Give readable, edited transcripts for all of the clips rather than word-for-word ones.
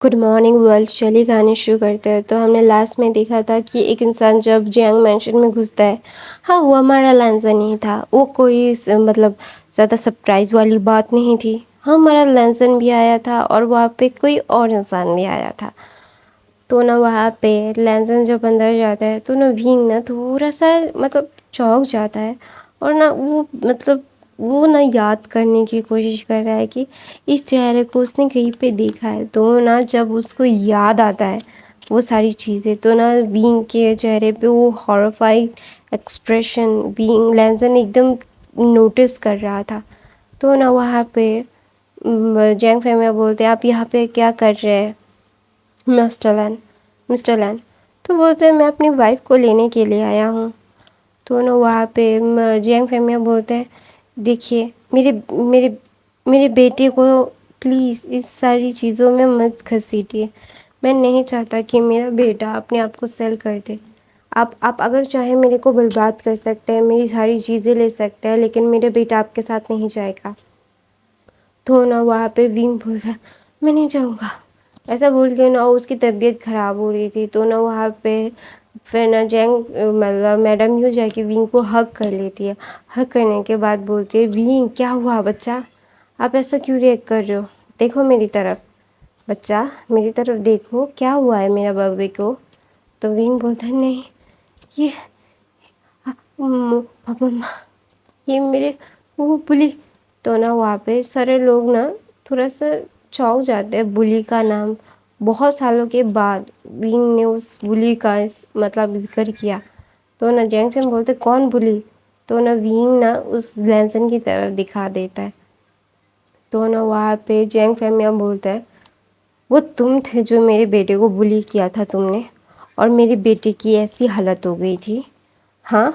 Good morning world. چلیے گانے شروع کرتے ہیں. تو ہم نے لاسٹ میں دیکھا تھا کہ ایک انسان جب جینگ مینشن میں گھستا ہے، ہاں وہ ہمارا لینزا نہیں تھا. وہ کوئی مطلب زیادہ سرپرائز والی بات نہیں تھی. ہمارا لینزن بھی آیا تھا اور وہاں پہ کوئی اور انسان بھی آیا تھا. تو نہ وہاں پہ لینزن جب اندر جاتا ہے تو نہ وینگ نہ تھوڑا سا مطلب چونک جاتا ہے، اور نہ وہ نہ یاد کرنے کی کوشش کر رہا ہے کہ اس چہرے کو اس نے کہیں پہ دیکھا ہے. تو نہ جب اس کو یاد آتا ہے وہ ساری چیزیں، تو نہ وینگ کے چہرے پہ وہ ہارفائڈ ایکسپریشن وینگ لینزن ایک دم نوٹس کر رہا تھا. تو نہ وہاں پہ جینگ فیمیا بولتے آپ یہاں پہ کیا کر رہے ہیں مسٹر لین. تو بولتے ہیں میں اپنی وائف کو لینے کے لیے آیا ہوں. تو نہ وہاں پہ جینگ فیمیا بولتے ہیں دیکھیے میرے بیٹے کو پلیز اس ساری چیزوں میں مت گھسیٹیے. میں نہیں چاہتا کہ میرا بیٹا اپنے آپ کو سیل کر دے. آپ اگر چاہیں میرے کو برباد کر سکتے ہیں، میری ساری چیزیں لے سکتے ہیں، لیکن میرا بیٹا آپ کے ساتھ نہیں جائے گا. تو نہ وہاں پہ وینگ بولتا میں نہیں جاؤں گا. ایسا بول کے نہ اس کی طبیعت خراب ہو رہی تھی. تو نہ وہاں پہ پھر نہ جینگ مطلب میڈم یوں جا کے وینگ کو ہگ کر لیتی ہے. ہگ کرنے کے بعد بولتی ہے وینگ کیا ہوا بچہ، آپ ایسا کیوں ریئیکٹ کر رہے ہو؟ دیکھو میری طرف، بچہ میری طرف دیکھو، کیا ہوا ہے میرا بابے کو؟ تو وینگ بولتا ہے نہیں یہ مما یہ میرے وہ بلی. تو نہ وہاں پہ سارے لوگ نا تھوڑا سا چونک جاتے ہیں. بلی کا نام بہت سالوں کے بعد وینگ نے اس بلی کا مطلب ذکر کیا. تو نہ جینگ چن بولتے کون بلی؟ تو نہ وینگ نہ اس لینسن کی طرف دکھا دیتا ہے. تو نہ وہاں پہ جینگ فیمیا بولتا ہے وہ تم تھے جو میرے بیٹے کو بلی کیا تھا تم نے، اور میرے بیٹے کی ایسی حالت ہو گئی تھی. ہاں،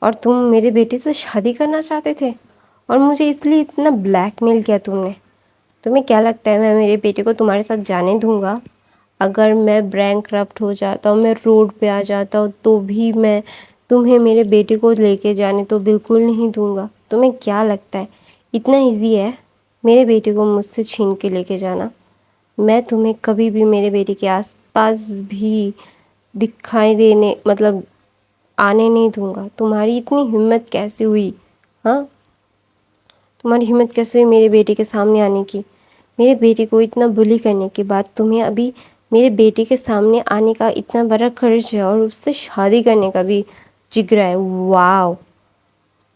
اور تم میرے بیٹے سے شادی کرنا چاہتے تھے اور مجھے اس لیے اتنا بلیک میل کیا تم نے. تمہیں کیا لگتا ہے میں میرے بیٹے کو تمہارے ساتھ جانے دوں گا؟ اگر میں بینکرپٹ ہو جاتا ہوں، میں روڈ پہ آ جاتا ہوں، تو بھی میں تمہیں میرے بیٹے کو لے کے جانے تو بالکل نہیں دوں گا. تمہیں کیا لگتا ہے اتنا ایزی ہے میرے بیٹے کو مجھ سے چھین کے لے کے جانا؟ میں تمہیں کبھی بھی میرے بیٹے کے آس پاس بھی دکھائی دینے آنے نہیں دوں گا. تمہاری اتنی ہمت کیسے ہوئی؟ ہاں، تمہاری ہمت کیسے ہوئی میرے بیٹے کے سامنے آنے کی؟ میرے بیٹے کو اتنا بلی کرنے کے بعد تمہیں ابھی میرے بیٹے کے سامنے آنے کا اتنا بڑا خرچ ہے، اور اس سے شادی کرنے کا بھی جگرا ہے. واو،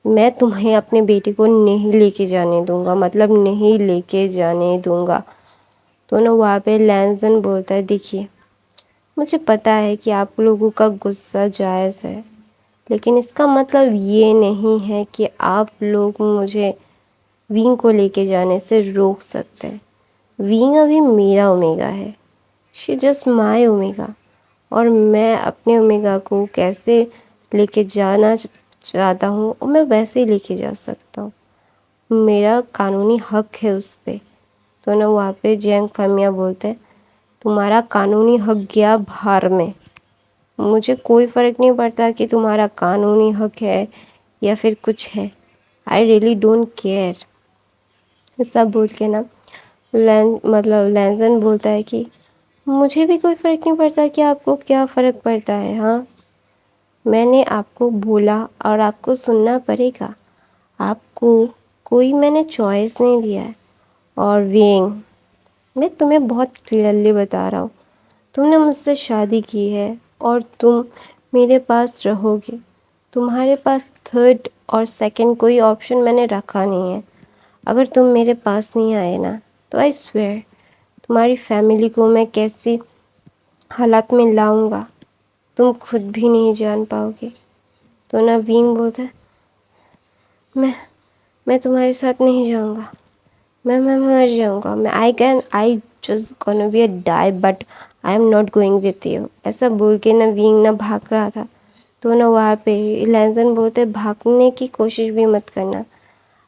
میں تمہیں اپنے بیٹے کو نہیں لے کے جانے دوں گا، نہیں لے کے جانے دوں گا. تو نہ وہاں پہ لینزن بولتا ہے دیکھیے مجھے پتہ ہے کہ آپ لوگوں کا غصہ جائز ہے، لیکن اس کا مطلب یہ نہیں ہے کہ آپ لوگ مجھے وینگ کو لے کے جانے سے روک سکتے ہیں. وینگ ابھی میرا اومیگا ہے، شی جسٹ مائی اومیگا، اور میں اپنے اومیگا کو کیسے لے کے جانا چاہتا ہوں میں ویسے ہی لے کے جا سکتا ہوں. میرا قانونی حق ہے اس پہ. تو نہ وہاں پہ جینگ فیمیا بولتے ہیں تمہارا قانونی حق گیا باہر میں، مجھے کوئی فرق نہیں پڑتا کہ تمہارا قانونی حق ہے یا پھر کچھ ہے. I really don't care. سب بول کے نا لینزن بولتا ہے کہ مجھے بھی کوئی فرق نہیں پڑتا کہ آپ کو کیا فرق پڑتا ہے. ہاں، میں نے آپ کو بولا اور آپ کو سننا پڑے گا. آپ کو کوئی میں نے چوائس نہیں دیا ہے. اور وینگ، میں تمہیں بہت کلیئرلی بتا رہا ہوں، تم نے مجھ سے شادی کی ہے اور تم میرے پاس رہو گے. تمہارے پاس تھرڈ اور سیکنڈ کوئی آپشن میں نے رکھا نہیں ہے. اگر تم میرے پاس نہیں آئے نا تو آئی سویئر تمہاری فیملی کو میں کیسی حالات میں لاؤں گا تم خود بھی نہیں جان پاؤ گے. تو نہ وینگ بولتا ہے میں تمہارے ساتھ نہیں جاؤں گا، میں مر جاؤں گا. I just gonna be a die but I am not going with you. ایسا بول کے نہ وینگ نہ بھاگ رہا تھا. تو نہ وہاں پہ لینزن بولتے بھاگنے کی کوشش بھی مت کرنا.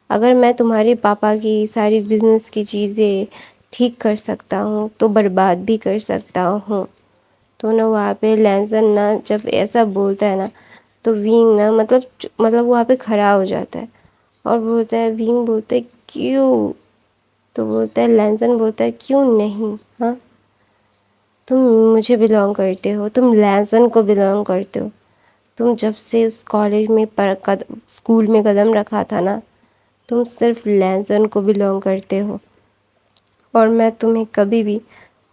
اگر میں تمہارے پاپا کی ساری بزنس کی چیزیں ٹھیک کر سکتا ہوں تو برباد بھی کر سکتا ہوں. تو نہ وہاں پہ لینزن نہ جب ایسا بولتا ہے نا تو وینگ نہ وہاں پہ کھڑا ہو جاتا ہے اور بولتا ہے وینگ بولتا ہے کیوں؟ تو بولتا ہے لینزن بولتا ہے کیوں نہیں. ہاں، تم مجھے بلانگ کرتے ہو، تم لینزن کو بلانگ کرتے ہو. تم جب سے اس کالج میں اسکول میں قدم رکھا تھا نا، تم صرف لینزن کو بلانگ کرتے ہو، اور میں تمہیں کبھی بھی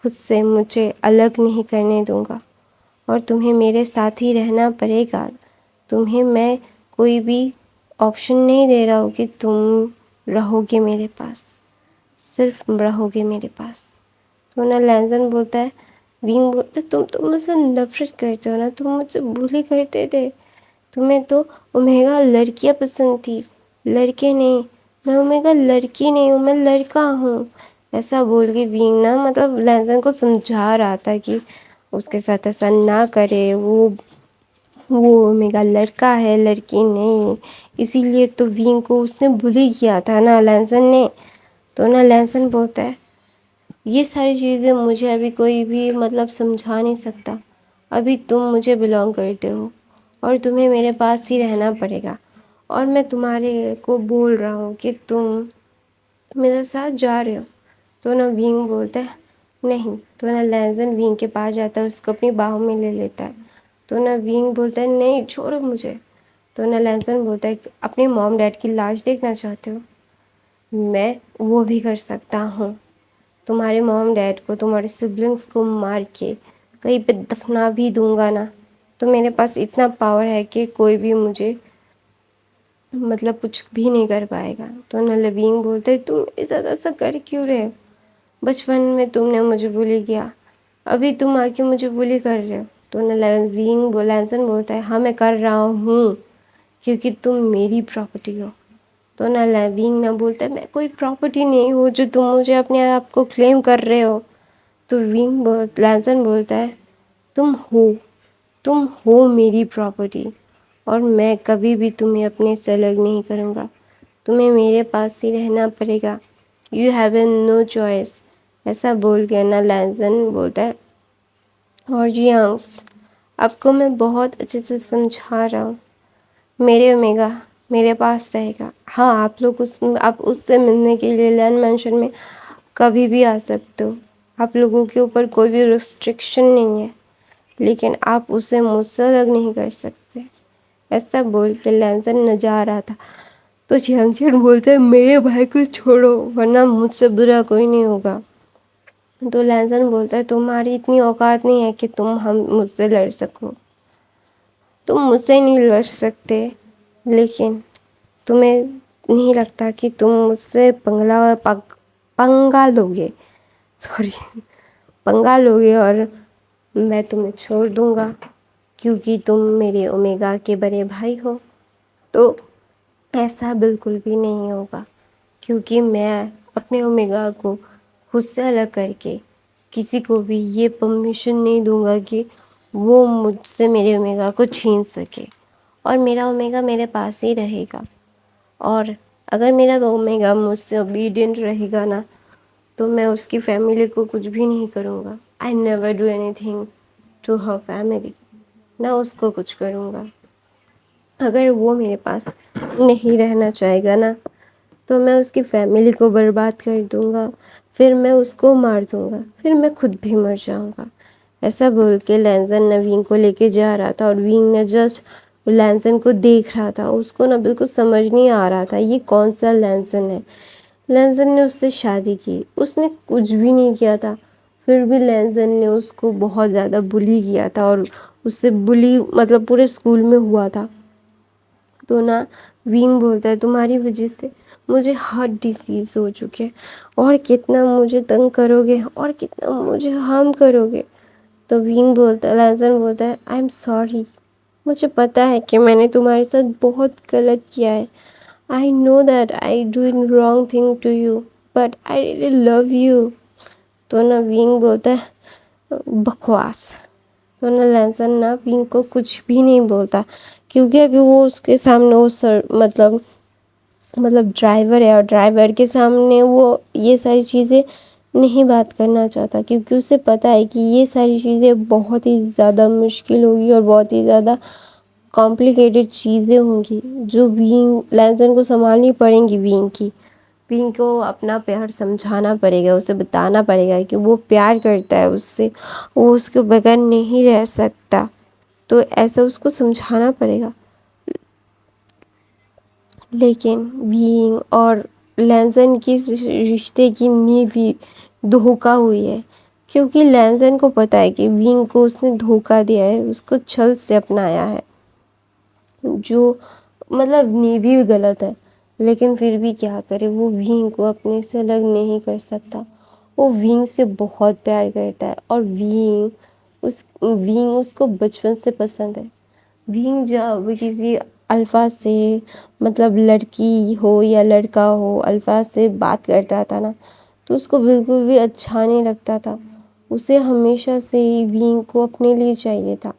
خود سے مجھے الگ نہیں کرنے دوں گا، اور تمہیں میرے ساتھ ہی رہنا پڑے گا. تمہیں میں کوئی بھی آپشن نہیں دے رہا ہوں کہ تم رہو گے میرے پاس، صرف رہو گے میرے پاس. تو نا لینزن بولتا ہے، وینگ بولتا ہے، تم مجھ سے نفرت کرتے ہو نا، تم مجھ سے بولی کرتے تھے، تمہیں تو اومیگا لڑکیاں پسند تھی، لڑکے نہیں. میں اومیگا لڑکی نہیں ہوں، میں لڑکا ہوں. ایسا بول کے وینگ نا مطلب لینزن کو سمجھا رہا تھا کہ اس کے ساتھ ایسا نہ کرے، وہ اومیگا لڑکا ہے، لڑکی نہیں. اسی لیے تو وینگ کو اس نے بلی کیا تھا نا لینزن نے. تو نا لینزن بولتا ہے، یہ ساری چیزیں مجھے ابھی کوئی بھی مطلب سمجھا نہیں سکتا. ابھی تم مجھے بلانگ کرتے ہو، اور تمہیں میرے پاس ہی رہنا پڑے گا، اور میں تمہارے کو بول رہا ہوں کہ تم میرے ساتھ جا رہے ہو. تو نا وینگ بولتا ہے نہیں. تو نا لینزن وینگ کے پاس جاتا ہے، اس کو اپنی باہوں میں لے لیتا ہے. تو نا وینگ بولتا ہے نہیں، چھوڑو مجھے. تو نا لینزن بولتا ہے، اپنے موم ڈیڈ کی لاش دیکھنا چاہتے ہو؟ میں وہ بھی کر سکتا ہوں. تمہارے موم ڈیڈ کو، تمہارے سبلنگس کو مار کے کہیں پہ دفنا بھی دوں گا نا. تو میرے پاس اتنا پاور ہے کہ کوئی بھی مجھے مطلب کچھ بھی نہیں کر پائے گا. تو نا لونگ بولتے تم ایسا کر کیوں رہے ہو؟ بچپن میں تم نے مجھے بولی کیا، ابھی تم آ کے مجھے بولی کر رہے ہو. تو نا لینزن بولتا ہے ہاں میں کر رہا ہوں، کیونکہ تم میری پراپرٹی ہو. تو نا وینگ نہ بولتا ہے میں کوئی پراپرٹی نہیں ہوں جو تم مجھے اپنے آپ کو کلیم کر رہے ہو. تو لینزن بولتا ہے تم ہو میری پراپرٹی، اور میں کبھی بھی تمہیں اپنے سے الگ نہیں کروں گا. تمہیں میرے پاس ہی رہنا پڑے گا. You have a no choice. ایسا بول کے نا لینزن بولتا ہے، اور جیانگس آپ کو میں بہت اچھے سے سمجھا رہا ہوں، میرے اومیگا میرے پاس رہے گا. ہاں آپ اس سے ملنے کے لیے لینڈ مینشن میں کبھی بھی آ سکتے ہو، آپ لوگوں کے اوپر کوئی بھی ریسٹرکشن نہیں ہے، لیکن آپ اسے مجھ سے الگ نہیں کر سکتے. ایسا بول کے لینزن نہ جا رہا تھا. تو جیانگچن بولتا ہے میرے بھائی کو چھوڑو، ورنہ مجھ سے برا کوئی نہیں ہوگا. تو لینزن بولتا ہے تمہاری اتنی اوقات نہیں ہے کہ تم مجھ سے لڑ سکو، تم مجھ سے نہیں لڑ سکتے، لیکن تمہیں نہیں لگتا کہ تم مجھ سے پنگا لوگے اور میں تمہیں چھوڑ دوں گا کیونکہ تم میرے اومیگا کے بڑے بھائی ہو. تو ایسا بالکل بھی نہیں ہوگا، کیونکہ میں اپنے اومیگا کو خود سے الگ کر کے کسی کو بھی یہ پرمیشن نہیں دوں گا کہ وہ مجھ سے میرے اومیگا کو چھین سکے، اور میرا اومیگا میرے پاس ہی رہے گا. اور اگر میرا اومیگا مجھ سے اوبیڈینٹ رہے گا نا، تو میں اس کی فیملی کو کچھ بھی نہیں کروں گا. I never do anything to her family. نہ اس کو کچھ کروں گا. اگر وہ میرے پاس نہیں رہنا چاہے گا نا، تو میں اس کی فیملی کو برباد کر دوں گا، پھر میں اس کو مار دوں گا، پھر میں خود بھی مر جاؤں گا. ایسا بول کے لینزن نے وینگ کو لے کے جا رہا تھا، اور وینگ نے جسٹ لینزن کو دیکھ رہا تھا. اس کو نا بالکل سمجھ نہیں آ رہا تھا یہ کون سا لینزن ہے. لینزن نے اس سے شادی کی، اس نے کچھ بھی نہیں کیا تھا، پھر بھی لینزن نے اس کو بہت زیادہ بلی کیا تھا، اور اس سے بلی مطلب پورے اسکول میں ہوا تھا. تو نا وینگ بولتا ہے تمہاری وجہ سے مجھے ہارٹ ڈیزیز ہو چکے، اور کتنا مجھے تنگ کرو گے، اور کتنا مجھے ہارم کرو گے. تو لینزن بولتا ہے آئی ایم سوری، مجھے پتہ ہے کہ میں نے تمہارے ساتھ بہت غلط کیا ہے. I know that I doing wrong thing to you, but I really love you. تو نا وینگ بولتا ہے بکواس. تو نا لینزن نا وینگ کو کچھ بھی نہیں بولتا، کیونکہ ابھی وہ اس کے سامنے وہ مطلب ڈرائیور ہے، اور ڈرائیور کے سامنے وہ یہ ساری چیزیں نہیں بات کرنا چاہتا، کیونکہ اسے پتہ ہے کہ یہ ساری چیزیں بہت ہی زیادہ مشکل ہوگی اور بہت ہی زیادہ کمپلیکیٹڈ چیزیں ہوں گی جو لینزن کو سنبھالنی پڑیں گی وینگ کی، وینگ کو اپنا پیار سمجھانا پڑے گا، اسے بتانا پڑے گا کہ وہ پیار کرتا ہے اس سے، وہ اس کے بغیر نہیں رہ سکتا، تو ایسا اس کو سمجھانا پڑے گا۔ لیکن وینگ اور لینزن کی رشتے کی نیو بھی دھوکا ہوئی ہے، کیونکہ لینزن کو پتا ہے کہ وینگ کو اس نے دھوکا دیا ہے، اس کو چھل سے اپنایا ہے، جو مطلب نیو بھی غلط ہے، لیکن پھر بھی کیا کرے، وہ وینگ کو اپنے سے الگ نہیں کر سکتا، وہ وینگ سے بہت پیار کرتا ہے، اور وینگ اس کو بچپن سے پسند ہے۔ وینگ جب کسی الفاظ سے مطلب لڑکی ہو یا لڑکا ہو الفاظ سے بات کرتا تھا نا، تو اس کو بالکل بھی اچھا نہیں لگتا تھا، اسے ہمیشہ سے ہی وینگ کو اپنے لیے چاہیے تھا،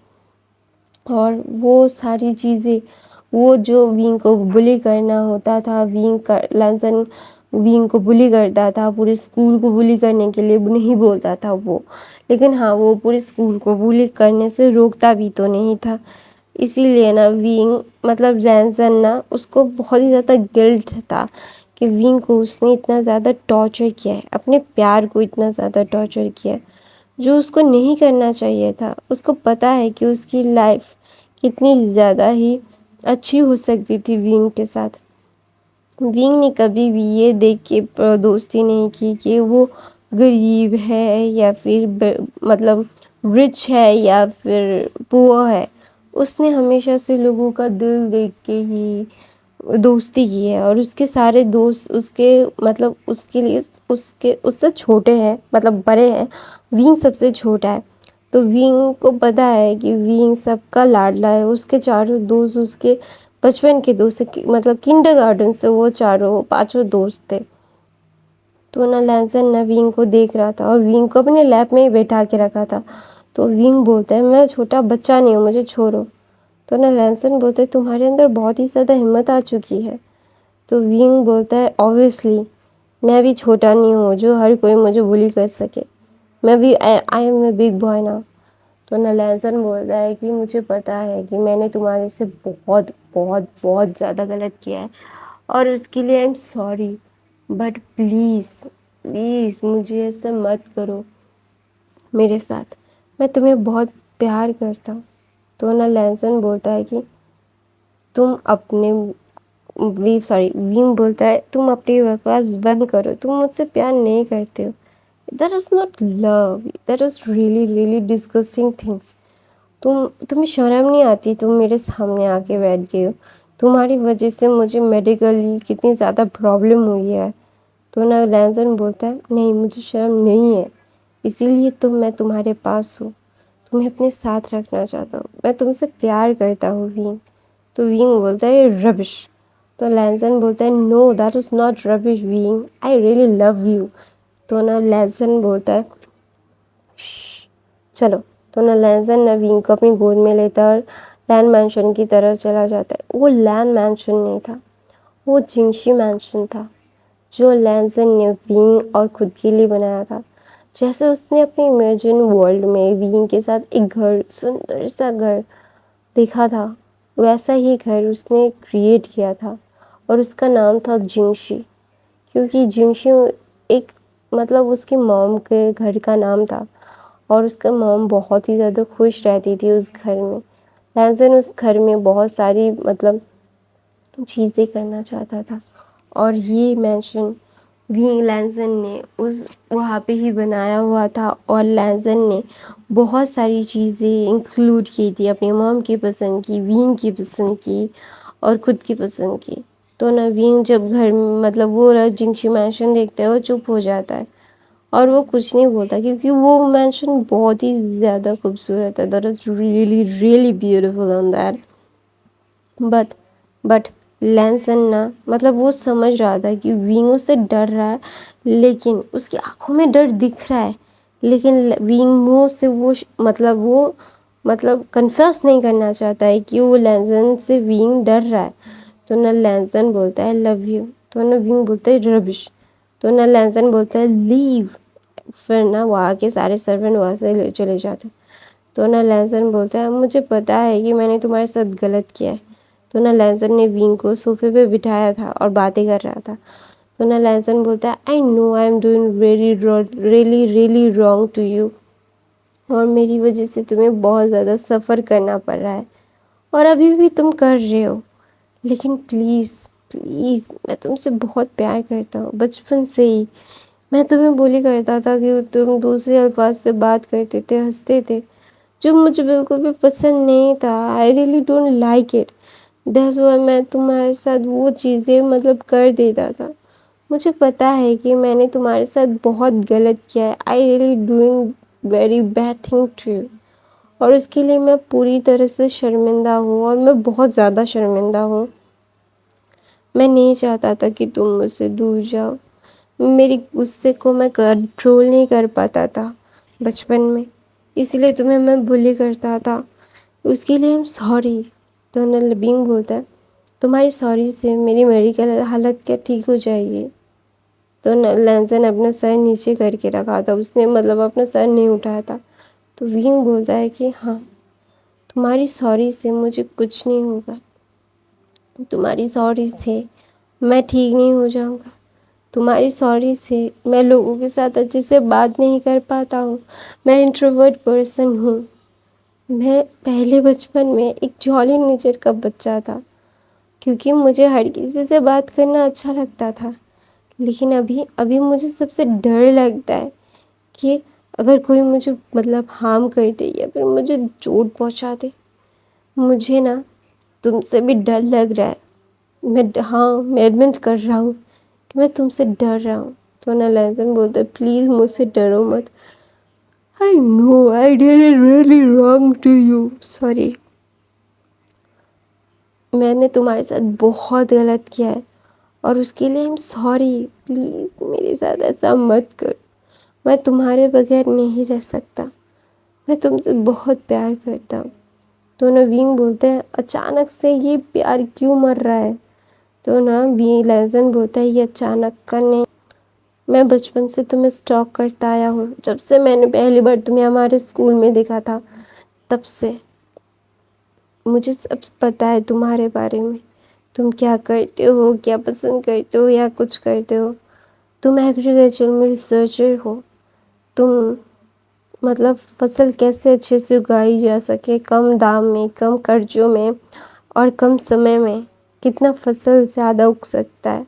اور وہ ساری چیزیں، وہ جو وینگ کو بلی کرنا ہوتا تھا، لینزن وینگ کو بلی کرتا تھا، پورے اسکول کو بلی کرنے کے لیے نہیں بولتا تھا وہ، لیکن ہاں وہ پورے اسکول کو بلی کرنے سے روکتا بھی تو نہیں تھا، اسی لیے نا وینگ مطلب لینزن نا اس کو بہت ہی زیادہ گلٹ تھا کہ وینگ کو اس نے اتنا زیادہ ٹارچر کیا ہے، اپنے پیار کو اتنا زیادہ ٹارچر کیا ہے، جو اس کو نہیں کرنا چاہیے تھا۔ اس کو پتا ہے کہ اس کی لائف کتنی زیادہ ہی اچھی ہو سکتی تھی وینگ کے ساتھ۔ وینگ نے کبھی بھی یہ دیکھ کے دوستی نہیں کی کہ وہ غریب ہے یا پھر مطلب رچ ہے یا پھر پور ہے، اس نے ہمیشہ سے لوگوں کا دل دیکھ کے ہی دوستی کی ہے، اور اس کے سارے دوست اس کے مطلب اس کے لیے اس سے چھوٹے ہیں، مطلب بڑے ہیں، وینگ سب سے چھوٹا ہے، تو وینگ کو پتا ہے کہ وینگ سب کا لاڈلا ہے، اس کے چاروں دوست اس کے بچپن کے دوست، مطلب کنڈر گارڈن سے وہ پانچوں دوست تھے۔ تو نا لینزن نا وینگ کو دیکھ رہا تھا، اور وینگ کو اپنے لیپ میں ہی بیٹھا کے رکھا تھا، تو وینگ بولتا ہے میں چھوٹا بچہ نہیں ہوں، مجھے چھوڑو، تو نا لینزن بولتا ہے تمہارے اندر بہت ہی زیادہ ہمت آ چکی ہے، تو وینگ بولتا ہے اوبویسلی میں بھی چھوٹا نہیں ہوں جو ہر کوئی مجھے بلی کر سکے، میں بھی I am a big boy نا۔ تو نا لینزن بولتا ہے کہ مجھے پتا ہے کہ میں نے تمہارے سے بہت بہت بہت زیادہ غلط کیا ہے، اور اس کے لیے آئی am sorry, but please please مجھے ایسا مت کرو میرے ساتھ، میں تمہیں بہت پیار کرتا ہوں۔ تو نا لینزن بولتا ہے کہ وینگ بولتا ہے تم اپنی بکواس بند کرو، تم مجھ سے پیار نہیں کرتے ہو، that is not love, that is really really disgusting things, تمہیں شرم نہیں آتی، تم میرے سامنے آ کے بیٹھ گئے ہو، تمہاری وجہ سے مجھے میڈیکلی کتنی زیادہ پرابلم ہوئی ہے۔ تو نا لینزن بولتا ہے نہیں مجھے شرم نہیں ہے، اسی لیے تو میں تمہارے پاس ہوں، تمہیں اپنے ساتھ رکھنا چاہتا ہوں، میں تم سے پیار کرتا ہوں وینگ۔ تو وینگ بولتا ہے ربش، تو لینزن بولتا ہے no that is not rubbish وینگ، آئی ریئلی لو یو۔ تو نا لینزن بولتا ہے چلو، تو نا لینزن نا وینگ کو اپنی گود میں لیتا ہے اور لینڈ مینشن کی طرف چلا جاتا ہے۔ وہ لینڈ مینشن نہیں تھا، وہ جنگشی مینشن تھا، جو لینزن نے وینگ اور خود کے لیے بنایا تھا، جیسے اس نے اپنی امیجن ورلڈ میں وینگ کے ساتھ ایک گھر، سندر سا گھر دیکھا تھا، ویسا ہی گھر اس نے کریٹ کیا تھا، اور اس کا نام تھا جنگشی، کیونکہ جنگشی ایک مطلب اس کی موم کے گھر کا نام تھا، اور اس کا موم بہت ہی زیادہ خوش رہتی تھی اس گھر میں۔ لینزن اس گھر میں بہت ساری مطلب چیزیں کرنا چاہتا تھا، اور یہ مینشن لینزن نے وہاں پہ ہی بنایا ہوا تھا، اور لینزن نے بہت ساری چیزیں انکلوڈ کی تھی، اپنی موم کی پسند کی، وینگ کی پسند کی، اور خود کی پسند کی۔ تو نا وینگ جب گھر مطلب وہ جنگشی مینشن دیکھتا ہے وہ چپ ہو جاتا ہے، اور وہ کچھ نہیں بولتا، کیونکہ وہ مینشن بہت ہی زیادہ خوبصورت ہے، that is really really beautiful on that, but لینزن نا مطلب وہ سمجھ رہا تھا کہ وینگ اس سے ڈر رہا ہے، لیکن اس کی آنکھوں میں ڈر دکھ رہا ہے، لیکن وینگ منہ سے وہ مطلب کنفیس نہیں کرنا چاہتا ہے کہ وہ لینزن سے وینگ ڈر رہا ہے۔ تو نا لینزن بولتا ہے لو یو، تو نا وینگ بولتا ہے ربش، تو نا لینزن بولتا ہے لیو، پھر نا وہاں کے سارے سرونٹ وہاں سے چلے جاتے ہیں۔ تو نا لینزن بولتا ہے مجھے پتا ہے کہ میں نے تمہارے ساتھ غلط کیا ہے۔ تو نا لینزن نے وینگ کو صوفے پہ بٹھایا تھا اور باتیں کر رہا تھا، تو تو نا لہزن بولتا ہے I know I am doing really wrong to you, اور میری وجہ سے تمہیں بہت زیادہ سفر کرنا پڑ رہا ہے اور ابھی بھی تم کر رہے ہو، لیکن پلیز پلیز میں تم سے بہت پیار کرتا ہوں، بچپن سے ہی میں تمہیں بولی کرتا تھا کہ تم دوسرے الفاظ سے بات کرتے تھے، ہنستے تھے، جو مجھے بالکل بھی پسند نہیں تھا. آئی really don't like it. That's why میں تمہارے ساتھ وہ چیزیں کر دیتا تھا. مجھے پتا ہے کہ میں نے تمہارے ساتھ بہت غلط کیا ہے. I really doing very bad thing to you, اور اس کے لیے میں پوری طرح سے شرمندہ ہوں، اور میں بہت زیادہ شرمندہ ہوں. میں نہیں چاہتا تھا کہ تم مجھ سے دور جاؤ. میری غصے کو میں کنٹرول نہیں کر پاتا تھا بچپن میں، اس لیے تمہیں میں بلی کرتا تھا. اس کے لیے ایم سوری. تو بینگ بولتا ہے تمہاری سوری سے میری میڈیکل حالت کیا ٹھیک ہو جائے گی. تو لینزن اپنا سر نیچے کر کے رکھا تھا، اس نے اپنا سر نہیں اٹھایا تھا. تو وینگ بولتا ہے کہ ہاں تمہاری سوری سے مجھے کچھ نہیں ہوگا، تمہاری سوری سے میں ٹھیک نہیں ہو جاؤں گا، تمہاری سوری سے میں لوگوں کے ساتھ اچھے سے بات نہیں کر پاتا ہوں. میں انٹروورٹ پرسن ہوں. میں پہلے بچپن میں ایک جالی نیچر کا بچہ تھا، کیونکہ مجھے ہر کسی سے بات کرنا اچھا لگتا تھا. لیکن ابھی مجھے سب سے ڈر لگتا ہے کہ اگر کوئی مجھے ہارم کر دے یا پھر مجھے چوٹ پہنچا دے. مجھے نا تم سے بھی ڈر لگ رہا ہے. میں ایڈمٹ کر رہا ہوں کہ میں تم سے ڈر رہا ہوں. تو لینزن بولتا ہے پلیز مجھ سے ڈرو مت. I know I did it really wrong to you. Sorry. میں نے تمہارے ساتھ بہت غلط کیا ہے اور اس کے لیے I'm sorry. پلیز میرے ساتھ ایسا مت کر. میں تمہارے بغیر نہیں رہ سکتا. میں تم سے بہت پیار کرتا ہوں. تو وینگ بولتے ہیں اچانک سے یہ پیار کیوں مر رہا ہے. تو لینزن بولتا ہے یہ اچانک کا نہیں، میں بچپن سے تمہیں سٹاک کرتا آیا ہوں. جب سے میں نے پہلی بار تمہیں ہمارے اسکول میں دیکھا تھا تب سے مجھے سب پتہ ہے تمہارے بارے میں. تم کیا کرتے ہو، کیا پسند کرتے ہو یا کچھ کرتے ہو. تم ایگریکلچر میں ریسرچر ہو. تم فصل کیسے اچھے سے اگائی جا سکے کم دام میں، کم خرچوں میں اور کم سمے میں کتنا فصل زیادہ اگ سکتا ہے،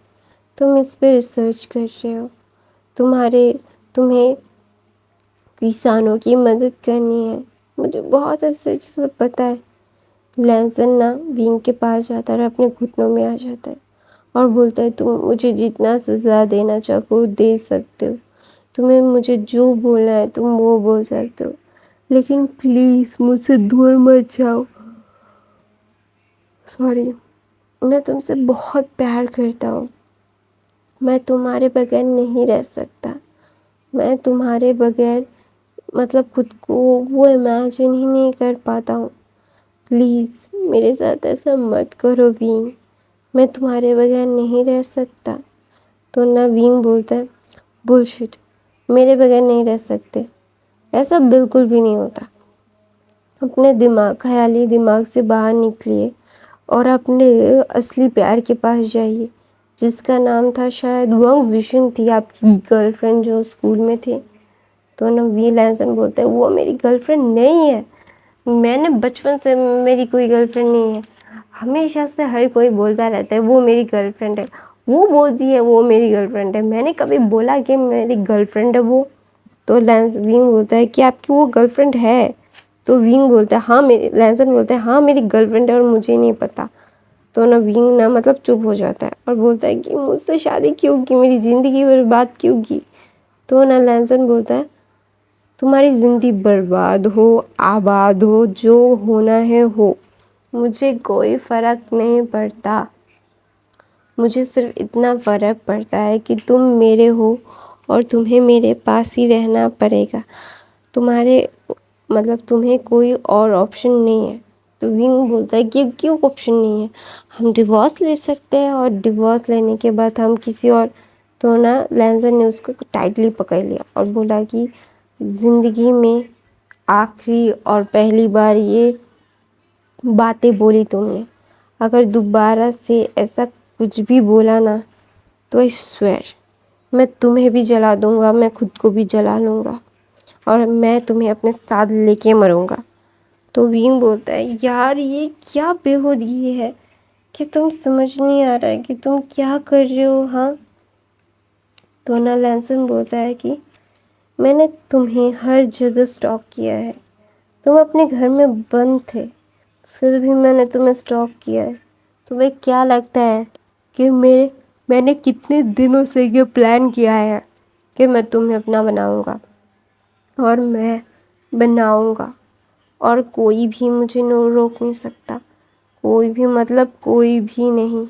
تم اس پہ ریسرچ کر رہے ہو. تمہیں کسانوں کی مدد کرنی ہے. مجھے بہت اچھے سے پتہ ہے. لینزن وینگ کے پاس جاتا ہے اور اپنے گھٹنوں میں آ جاتا ہے اور بولتا ہے تم مجھے جتنا سزا دینا چاہو دے سکتے ہو، تمہیں مجھے جو بولنا ہے تم وہ بول سکتے ہو، لیکن پلیز مجھ سے دور مت جاؤ. سوری. میں تم سے بہت پیار کرتا ہوں. میں تمہارے بغیر نہیں رہ سکتا. میں تمہارے بغیر خود کو وہ امیجن ہی نہیں کر پاتا ہوں. پلیز میرے ساتھ ایسا مت کرو وینگ. میں تمہارے بغیر نہیں رہ سکتا. تو وینگ بولتا ہے بلشٹ، میرے بغیر نہیں رہ سکتے. ایسا بالکل بھی نہیں ہوتا. اپنے خیالی دماغ سے باہر نکلیے اور اپنے اصلی پیار کے پاس جائیے، جس کا نام تھا شاید وانگ زیشن تھی آپ کی گرل فرینڈ جو اسکول میں تھی. تو وی لینزن بولتا ہے وہ میری گرل فرینڈ نہیں ہے. میں نے بچپن سے میری کوئی گرل فرینڈ نہیں ہے. ہمیشہ سے ہر کوئی بولتا رہتا ہے وہ میری گرل فرینڈ ہے، وہ بولتی ہے وہ میری گرل فرینڈ ہے. میں نے کبھی بولا کہ میری گرل فرینڈ ہے وہ. تو وینگ بولتا ہے کہ آپ کی وہ گرل فرینڈ ہے. تو وینگ بولتا ہے ہاں لینزن بولتا ہے ہاں میری گرل فرینڈ ہے اور مجھے نہیں پتا. تو وینگ چپ ہو جاتا ہے اور بولتا ہے کہ مجھ سے شادی کیوں کی، میری زندگی برباد کیوں کی. تو لینزن بولتا ہے تمہاری زندگی برباد ہو آباد ہو جو ہونا ہے ہو، مجھے کوئی فرق نہیں پڑتا. مجھے صرف اتنا فرق پڑتا ہے کہ تم میرے ہو اور تمہیں میرے پاس ہی رہنا پڑے گا. تمہیں کوئی اور آپشن نہیں ہے. تو ونگ بولتا ہے کہ کیوں آپشن نہیں ہے، ہم ڈیورس لے سکتے ہیں اور ڈیورس لینے کے بعد ہم کسی اور. تو لینزن نے اس کو ٹائٹلی پکڑ لیا اور بولا کہ زندگی میں آخری اور پہلی بار یہ باتیں بولی تم نے. اگر دوبارہ سے ایسا کچھ بھی بولا نا تو I swear میں تمہیں بھی جلا دوں گا، میں خود کو بھی جلا لوں گا اور میں تمہیں اپنے ساتھ لے کے مروں گا۔ تو وینگ بولتا ہے یار یہ کیا بےہودگی ہے کہ تم سمجھ نہیں آ رہا ہے کہ تم کیا کر رہے ہو ہاں؟ تو نا لینسن بولتا ہے کہ میں نے تمہیں ہر جگہ سٹاک کیا ہے، تم اپنے گھر میں بند تھے پھر بھی میں نے تمہیں سٹاک کیا ہے۔ تمہیں کیا لگتا ہے کہ میں نے کتنے دنوں سے یہ پلان کیا ہے کہ میں تمہیں اپنا بناؤں گا اور میں بناؤں گا اور کوئی بھی مجھے روک نہیں سکتا، کوئی بھی مطلب کوئی بھی نہیں،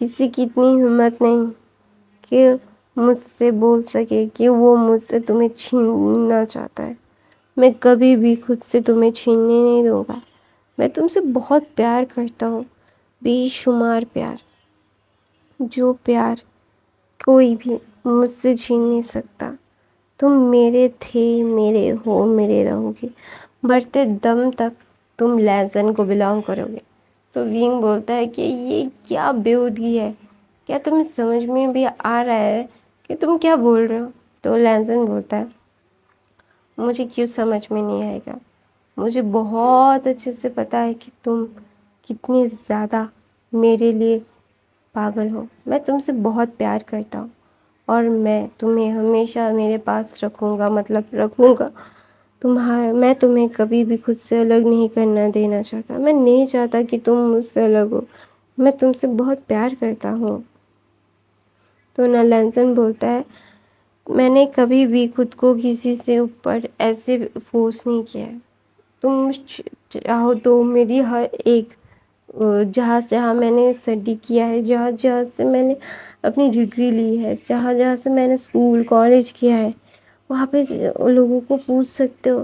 کسی کی اتنی ہمت نہیں کہ مجھ سے بول سکے کہ وہ مجھ سے تمہیں چھیننا چاہتا ہے۔ میں کبھی بھی خود سے تمہیں چھیننے نہیں دوں گا، میں تم سے بہت پیار کرتا ہوں، بے شمار پیار، جو پیار کوئی بھی مجھ سے چھین نہیں سکتا۔ تم میرے تھے، میرے ہو، میرے رہو گے، مرتے دم تک تم لیزن کو بلانگ کرو گے۔ تو وینگ بولتا ہے کہ یہ کیا بےہودگی ہے، کیا تمہیں سمجھ میں بھی آ رہا ہے کہ تم کیا بول رہے ہو؟ تو لیزن بولتا ہے مجھے کیوں سمجھ میں نہیں آئے گا، مجھے بہت اچھے سے پتہ ہے کہ تم کتنی زیادہ میرے لیے پاگل ہو، میں تم سے بہت پیار کرتا ہوں اور میں تمہیں ہمیشہ میرے پاس رکھوں گا، مطلب رکھوں گا میں تمہیں کبھی بھی خود سے الگ نہیں کرنا دینا چاہتا، میں نہیں چاہتا کہ تم مجھ سے الگ ہو، میں تم سے بہت پیار کرتا ہوں۔ تو نا لینسن بولتا ہے میں نے کبھی بھی خود کو کسی سے اوپر ایسے فورس نہیں کیا ہے، تم چاہو تو میری ہر ایک جہاں میں نے اسٹڈی کیا ہے، جہاں سے میں نے اپنی ڈگری لی ہے، جہاں سے میں نے اسکول کالج کیا ہے، وہاں پہ لوگوں کو پوچھ سکتے ہو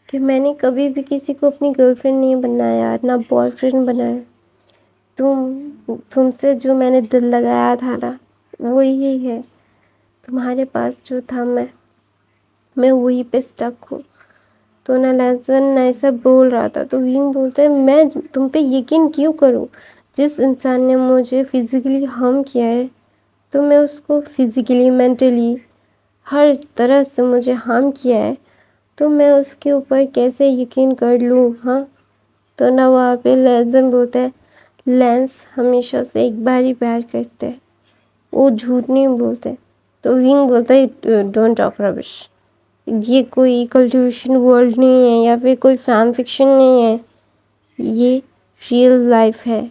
کہ میں نے کبھی بھی کسی کو اپنی گرل فرینڈ نہیں بنایا، نہ بوائے فرینڈ بنایا۔ تم سے جو میں نے دل لگایا تھا نا وہ یہی ہے، تمہارے پاس جو تھا میں وہی پہ اسٹک ہوں۔ تو نا لینسن ایسا بول رہا تھا تو وینگ بولتا ہے میں تم پہ یقین کیوں کروں، جس انسان نے مجھے فزیکلی ہارم کیا ہے تو میں اس کو فزیکلی مینٹلی ہر طرح سے مجھے ہارم کیا ہے تو میں اس کے اوپر کیسے یقین کر لوں ہاں؟ تو نا وہاں پہ لینسن بولتا ہے لینس ہمیشہ سے ایک بار ہی پیار کرتے ہیں، وہ جھوٹ نہیں بولتے۔ تو ونگ بولتا ہے ڈونٹ ٹاک ربش، یہ کوئی کلٹیویشن ورلڈ نہیں ہے یا پھر کوئی فین فکشن نہیں ہے، یہ ریئل لائف ہے،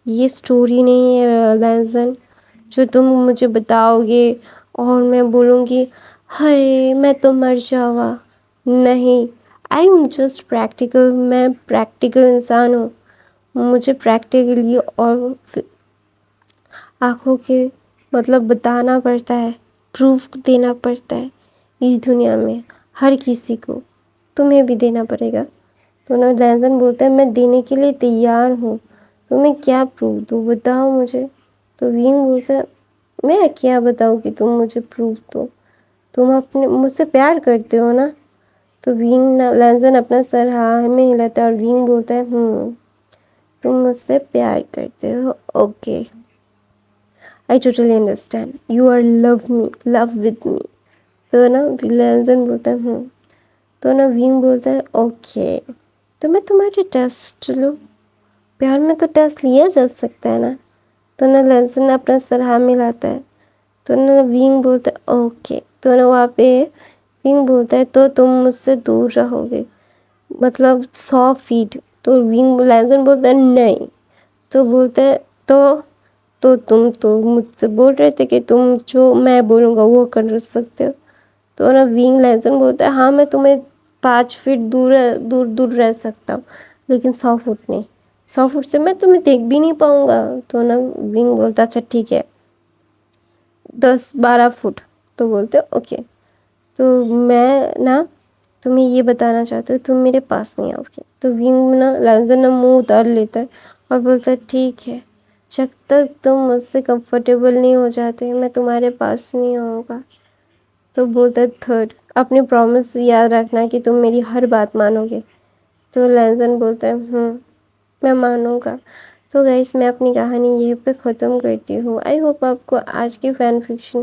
یہ سٹوری نہیں ہے لینسن جو تم مجھے بتاؤ گے اور میں بولوں گی ہائے میں تو مر جاوا۔ نہیں، آئی ایم جسٹ پریکٹیکل، میں پریکٹیکل انسان ہوں، مجھے پریکٹیکلی اور آنکھوں کے مطلب بتانا پڑتا ہے، پروف دینا پڑتا ہے اس دنیا میں ہر کسی کو، تمہیں بھی دینا پڑے گا۔ تو نا لینسن بولتا ہے میں دینے کے لیے تیار ہوں، تمہیں کیا پروف دو بتاؤ مجھے۔ تو وینگ بولتا ہے میں کیا بتاؤں کہ تم مجھے پروف دو، تم مجھ سے پیار کرتے ہو نا۔ تو لینسن اپنا سر ہاں میں ہلاتا ہے اور وینگ بولتا ہے تم مجھ سے پیار کرتے ہو، okay I totally understand you are love with me۔ تو نا لینسن بولتا ہے تو نا وینگ بولتا ہے اوکے تو میں تمہارے ٹیسٹ لوں، پیار میں تو ٹیسٹ لیا جا سکتا ہے نا۔ تو نا لینسن اپنا سر ہاں ملاتا ہے تو نا وینگ بولتا ہے اوکے تو نا وہاں پہ وینگ بولتا ہے تو تم مجھ سے دور رہو گے، مطلب 100 فیٹ۔ تو لینسن بولتا ہے نہیں، تو بولتا ہے تو تم تو مجھ سے بول رہے تھے کہ تم جو میں بولوں گا وہ کر سکتے ہو۔ تو نا وینگ لینسن بولتا ہے ہاں میں تمہیں 5 فٹ دور رہ سکتا ہوں لیکن 100 فٹ نہیں، 100 فٹ سے میں تمہیں دیکھ بھی نہیں پاؤں گا۔ تو نا وینگ بولتا اچھا ٹھیک ہے 10-12 فٹ۔ تو بولتے اوکے تو میں نا تمہیں یہ بتانا چاہتی ہوں تم میرے پاس نہیں آؤ گے۔ تو ونگ نا لینسن نا منہ اتار لیتا ہے اور بولتا ہے ٹھیک ہے جب تک تم مجھ سے کمفرٹیبل نہیں ہو جاتے میں تمہارے پاس نہیں آؤں گا۔ تو بولتا ہے تھرڈ اپنی پرومس یاد رکھنا کہ تم میری ہر بات مانو گے۔ تو لینسن بولتا ہے میں مانوں گا۔ تو گائس میں اپنی کہانی یہیں پہ ختم کرتی ہوں. آئی ہوپ آپ کو آج کی فین فکشن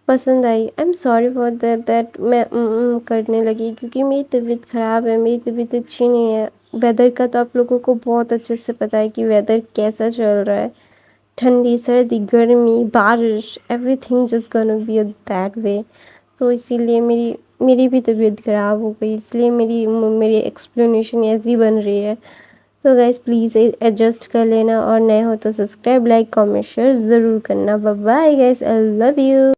پسند آئی. I am sorry for that میں کرنے لگی کیونکہ میری طبیعت خراب ہے، میری طبیعت اچھی نہیں ہے. ویدر کا تو آپ لوگوں کو بہت اچھے سے پتہ ہے کہ ویدر کیسا چل رہا ہے. ٹھنڈی، سردی، گرمی، بارش، ایوری تھنگ جسٹ گonna بی دیٹ وے. تو اسی لیے میری بھی طبیعت خراب ہو گئی، اس لیے میری ایکسپلینیشن ایسی بن رہی ہے. تو گائز پلیز ایڈجسٹ کر لینا، اور نئے ہو تو سبسکرائب، لائک، کامنٹ، شیئر ضرور کرنا. Bye guys, I love you.